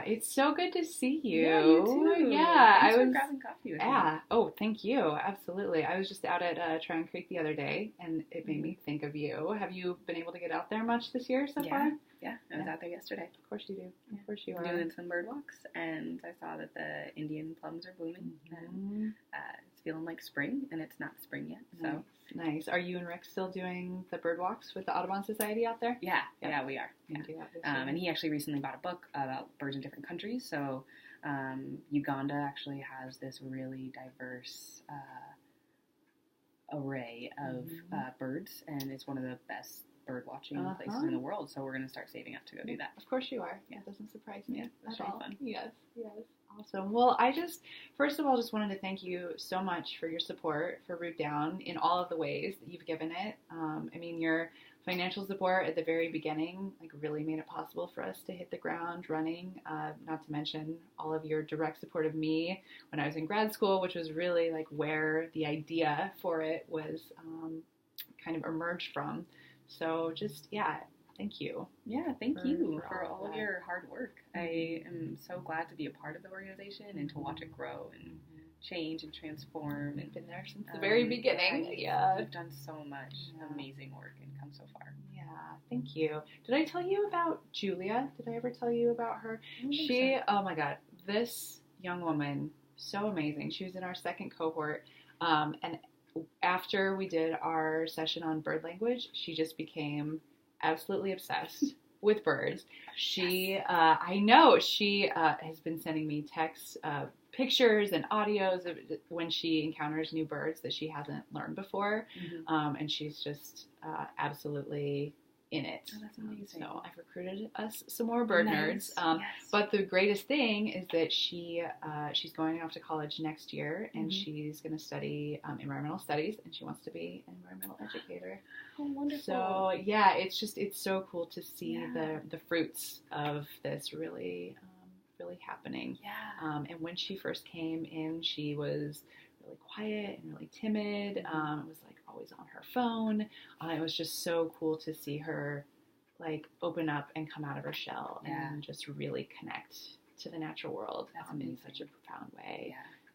It's so good to see you. Yeah, you too. Yeah, Thanks I for was. grabbing coffee with me. Yeah. Oh, thank you. Absolutely. I was just out at Tryon Creek the other day, and it made me think of you. Have you been able to get out there much this year so far? Yeah, I was out there yesterday. Of course you do. Of course you are. Doing some bird walks, and I saw that the Indian plums are blooming. And, it's feeling like spring, and it's not spring yet. So nice. Are you and Rick still doing the bird walks with the Audubon Society out there? Yeah, we are. Yeah. Do that this year. And he actually recently bought a book about birds in different countries. So Uganda actually has this really diverse array of birds, and it's one of the best bird watching places in the world. So we're going to start saving up to go do that. Of course you are. Yeah, it doesn't surprise me at all. Fun. Yes. Awesome. Well, I first of all, just wanted to thank you so much for your support for Root Down in all of the ways that you've given it. I mean, your financial support at the very beginning, really made it possible for us to hit the ground running, not to mention all of your direct support of me when I was in grad school, which was really where the idea for it was kind of emerged from. So just, thank you. Yeah, thank you for all of your hard work. I am so glad to be a part of the organization and to watch it grow and change and transform. And been there since the very beginning. You've done so much amazing work and come so far. Yeah, thank you. Did I tell you about Julia? Did I ever tell you about her? Oh my God, this young woman, so amazing. She was in our second cohort, and after we did our session on bird language, she just became absolutely obsessed with birds. She, I know, she has been sending me texts, pictures and audios of when she encounters new birds that she hasn't learned before, and she's just absolutely in it. Oh, that's amazing. So I've recruited us some more bird nerds. But the greatest thing is that she's going off to college next year, and she's going to study environmental studies, and she wants to be an environmental educator. Oh, wonderful. So yeah, it's so cool to see the fruits of this really happening. Yeah. And when she first came in, she was really quiet and really timid. It was always on her phone. It was just so cool to see her open up and come out of her shell and just really connect to the natural world in such a profound way.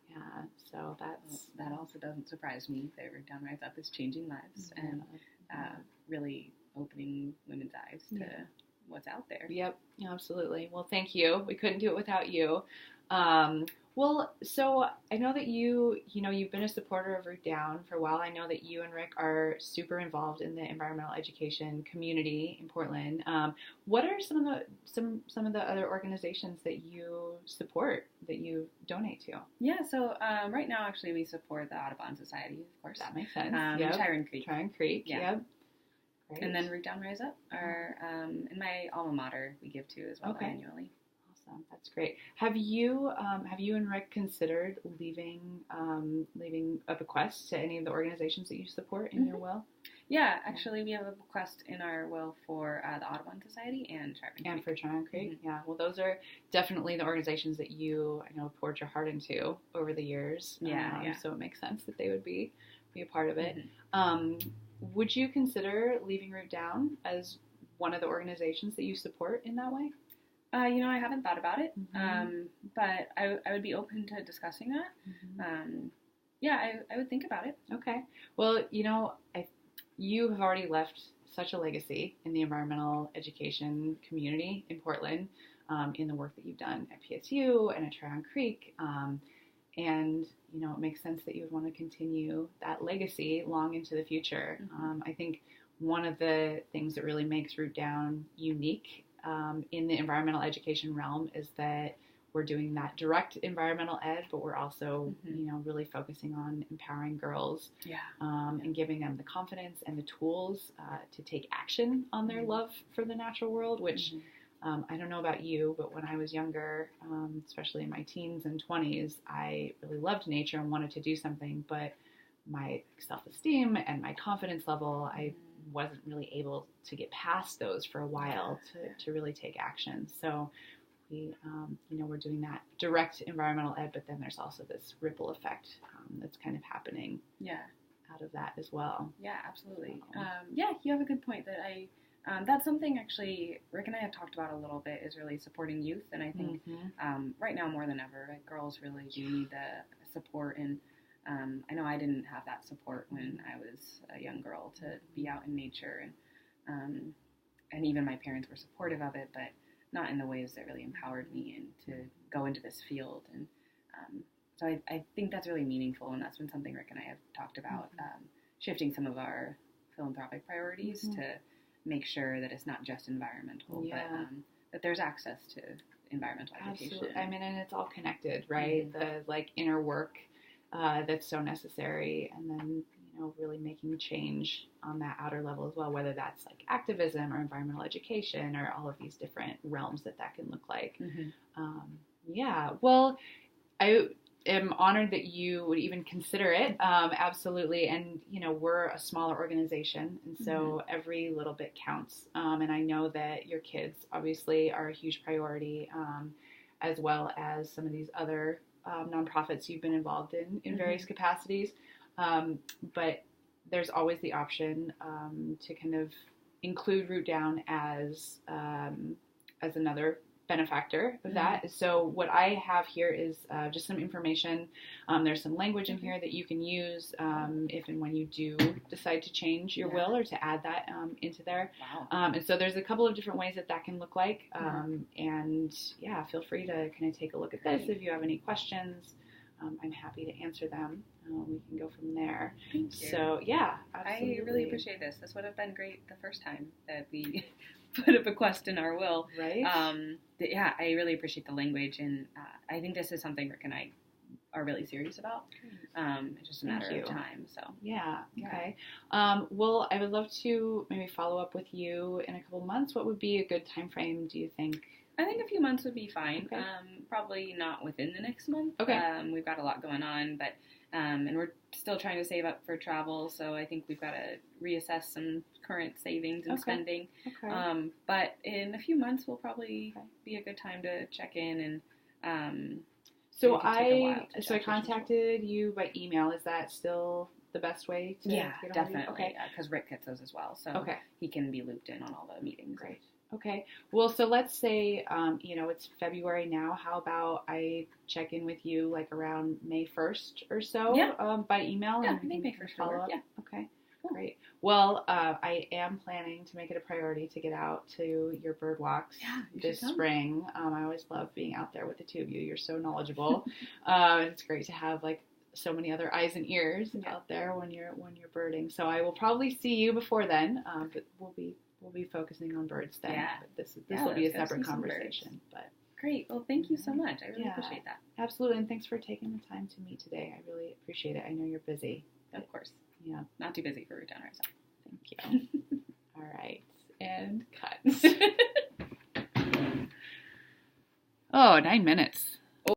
Yeah. So that also doesn't surprise me. That Root Down Rise Up is changing lives and really opening women's eyes to what's out there. Yep, absolutely. Well, thank you. We couldn't do it without you. Well, so I know that you've been a supporter of Root Down for a while. I know that you and Rick are super involved in the environmental education community in Portland. What are some of the other organizations that you support, that you donate to? Yeah, so right now actually we support the Audubon Society, of course. That makes sense. Tryon Creek. Yep. Great. And then Root Down Rise Up are in my alma mater we give to as well annually. That's great. Have you and Rick considered leaving a bequest to any of the organizations that you support in your will? Yeah, actually, we have a bequest in our will for the Audubon Society and Tryon Creek. And for Tryon Creek, yeah. Well, those are definitely the organizations that I know, poured your heart into over the years. So it makes sense that they would be a part of it. Would you consider leaving Root Down as one of the organizations that you support in that way? I haven't thought about it, but I would be open to discussing that. I would think about it. Okay. Well, you have already left such a legacy in the environmental education community in Portland, in the work that you've done at PSU and at Tryon Creek, and it makes sense that you would want to continue that legacy long into the future. I think one of the things that really makes Root Down unique in the environmental education realm is that we're doing that direct environmental ed, but we're also, really focusing on empowering girls and giving them the confidence and the tools to take action on their love for the natural world, which I don't know about you, but when I was younger, especially in my teens and 20s, I really loved nature and wanted to do something, but my self-esteem and my confidence level, I wasn't really able to get past those for a while to really take action. So we, we're doing that direct environmental ed, but then there's also this ripple effect that's kind of happening out of that as well. Yeah, absolutely. You have a good point that I That's something actually Rick and I have talked about a little bit, is really supporting youth. And I think right now more than ever, like, girls really do need the support. And I know I didn't have that support when I was a young girl to be out in nature. And even my parents were supportive of it, but not in the ways that really empowered me and to go into this field. And so I think that's really meaningful. And that's been something Rick and I have talked about, shifting some of our philanthropic priorities to make sure that it's not just environmental, but that there's access to environmental education. Absolutely. I mean, and it's all connected, right? The like inner work that's so necessary, and then really making change on that outer level as well, whether that's like activism or environmental education or all of these different realms that can look like. Well, I am honored that you would even consider it. Absolutely. And, we're a smaller organization, and so every little bit counts. And I know that your kids obviously are a huge priority, as well as some of these other nonprofits you've been involved in various capacities. But there's always the option to kind of include Root Down as another benefactor of that. So what I have here is just some information. There's some language in here that you can use if and when you do decide to change your will or to add that into there. Wow. And so there's a couple of different ways that can look like. And feel free to kind of take a look at this if you have any questions. I'm happy to answer them. We can go from there. Thank you. So, absolutely. I really appreciate this. This would have been great the first time that we put a bequest in our will. Right. I really appreciate the language, and I think this is something Rick and I are really serious about. It's just a matter of time. So okay. Well, I would love to maybe follow up with you in a couple of months. What would be a good time frame, do you think? I think a few months would be fine. Okay. Probably not within the next month. Okay. We've got a lot going on, but and we're still trying to save up for travel, so I think we've got to reassess some current savings and spending. Okay. But in a few months, will probably be a good time to check in. And so I contacted you by email. Is that still the best way to get definitely. Okay. Because Rick gets those as well, so he can be looped in on all the meetings. Great. Okay. Well, so let's say, it's February now. How about I check in with you like around May 1st or so by email? Yeah, and we May can 1st follow up. Yeah. Okay. Cool. Great. Well, I am planning to make it a priority to get out to your bird walks this spring. I always love being out there with the two of you. You're so knowledgeable. It's great to have like so many other eyes and ears out there when you're birding. So I will probably see you before then, but we'll be focusing on birds then. Yeah. But this will be a separate conversation. But great. Well, thank you so much. I really appreciate that. Absolutely. And thanks for taking the time to meet today. I really appreciate it. I know you're busy. Of course. Yeah. Not too busy for Root Down ourselves. Thank you. All right. And cut. 9 minutes.